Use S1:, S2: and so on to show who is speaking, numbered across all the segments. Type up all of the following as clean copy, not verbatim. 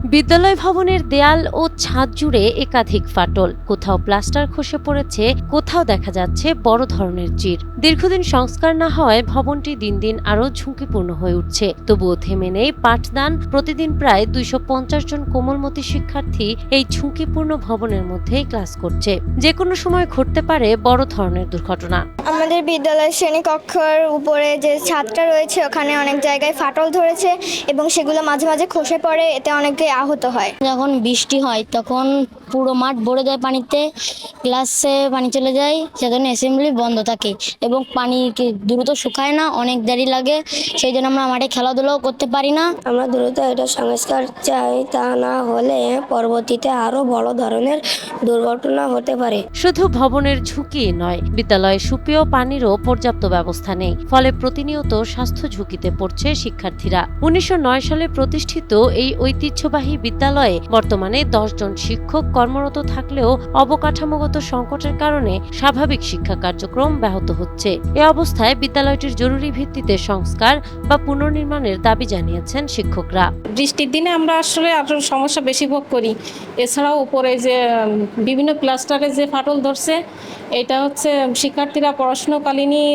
S1: বিদ্যালয় ভবনের দেয়াল ও ছাদ জুড়ে একাধিক ফাটল, কোথাও প্লাস্টার খসে পড়েছে, কোথাও দেখা যাচ্ছে বড় ধরনের চির। দীর্ঘদিন সংস্কার না হওয়ায় ভবনটি দিন দিন আরও ঝুঁকিপূর্ণ হয়ে উঠছে। তবুও থেমে নেই পাঠদান। প্রতিদিন প্রায় 250 জন কোমলমতি শিক্ষার্থী এই ঝুঁকিপূর্ণ ভবনের মধ্যেই ক্লাস করছে। যে কোনো সময় ঘটতে পারে বড় ধরনের দুর্ঘটনা।
S2: আমাদের বিদ্যালয়ের শ্রেণীকক্ষের উপরে যে ছাদটা রয়েছে ওখানে অনেক জায়গায় ফাটল ধরেছে এবং সেগুলো মাঝে মাঝে খসে পড়ে, এতে অনেকে আহত হয়।
S3: যখন বৃষ্টি হয় তখন পুরো মাঠ ভরে যায় পানিতে, ক্লাসে পানি চলে যায়, সেজন্য অ্যাসেম্বলি বন্ধ থাকে এবং পানি দ্রুত শুকায় না, অনেক দেরি লাগে, সেই জন্য আমরা মাঠে খেলাধুলাও করতে পারি না।
S4: আমরা দ্রুত এটা সংস্কার চাই, তা না হলে পরবর্তীতে আরো বড় ধরনের দুর্ঘটনা হতে পারে।
S1: শুধু ভবনের ঝুঁকি নয়, বিদ্যালয়ে সুপেয় পানিরও পর্যাপ্ত ব্যবস্থা নেই, ফলে প্রতিনিয়ত স্বাস্থ্য ঝুঁকিতে পড়ছে শিক্ষার্থীরা। 1909 সালে প্রতিষ্ঠিত এই ঐতিহ্যবাহী বিদ্যালয়ে বর্তমানে 10 জন শিক্ষক কর্মরত থাকলেও অবকাঠামোগত সংকটের কারণে স্বাভাবিক শিক্ষা কার্যক্রম ব্যাহত হচ্ছে। এ অবস্থায় বিদ্যালয়টির জরুরি ভিত্তিতে সংস্কার বা পুনর্নির্মাণের দাবি জানিয়েছেন শিক্ষকরা।
S5: বৃষ্টির দিনে আমরা আসলে আরো সমস্যা বেশি ভোগ করি। এছাড়াও উপরে যে বিভিন্ন ক্লাস্টারে যে ফাটল ধরছে, এটা হচ্ছে শিক্ষার্থীরা পড়াশোনাকালীনই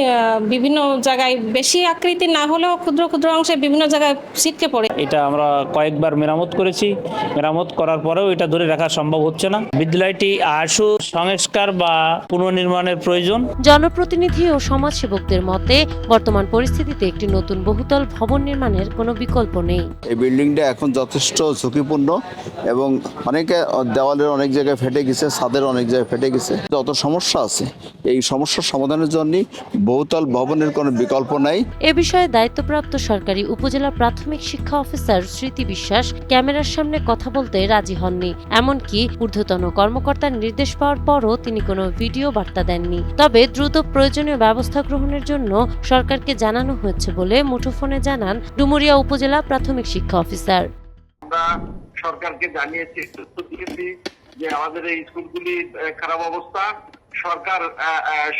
S5: বিভিন্ন জায়গায় বেশি আকৃতি না হলেও ক্ষুদ্র ক্ষুদ্র অংশে বিভিন্ন জায়গায় ছিটকে পড়ে।
S6: এটা আমরা কয়েকবার মেরামত করেছি, মেরামত করার পরেও এটা ধরে রাখা সম্ভব হচ্ছে না। বিদ্যালয়টি আশু সংস্কার বা পুনর্নির্মাণের প্রয়োজন।
S1: জনপ্রতিনিধি ও সমাজসেবকদের মতে বর্তমান পরিস্থিতিতে একটি নতুন বহুতল ভবন নির্মাণের কোনো বিকল্প নেই।
S7: এই বিল্ডিংটা এখন যথেষ্ট ঝুঁকিপূর্ণ এবং অনেকে দেওয়ালের অনেক জায়গায় ফেটে গেছে, ছাদের অনেক জায়গায় ফেটে গেছে। যত সমস্যা আছে, এই সমস্যার সমাধানের জন্য বহুতল ভবনের কোনো বিকল্প নাই।
S1: এ বিষয়ে দায়িত্বপ্রাপ্ত সরকারি উপজেলা প্রাথমিক শিক্ষা অফিসার স্মৃতি বিশ্বাস ক্যামেরার সামনে কথা বলতে রাজি হননি। এমনকি ঊর্ধ্বতন কর্মকর্তার নির্দেশ পাওয়ার পরও তিনি কোনো ভিডিও বার্তা দেননি। তবে দ্রুত প্রয়োজনীয় ব্যবস্থা গ্রহণের জন্য সরকারকে জানানো হয়েছে বলে মুঠোফোনে জানান ডুমুরিয়া উপজেলা প্রাথমিক শিক্ষা অফিসার।
S8: আমরা সরকারকে জানিয়েছি যে আমাদের এই স্কুলগুলি খারাপ অবস্থা, সরকার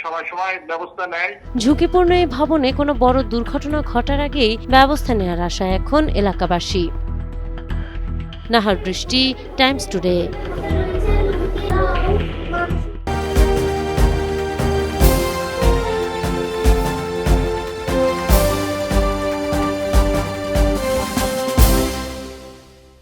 S8: সময় সময় ব্যবস্থা নেয়।
S1: ঝুঁকিপূর্ণ এই ভবনে কোনো বড় দুর্ঘটনা ঘটার আগেই ব্যবস্থা নেওয়ার আশায় এখন এলাকাবাসী। নাহার বৃষ্টি, টাইমস টুডে।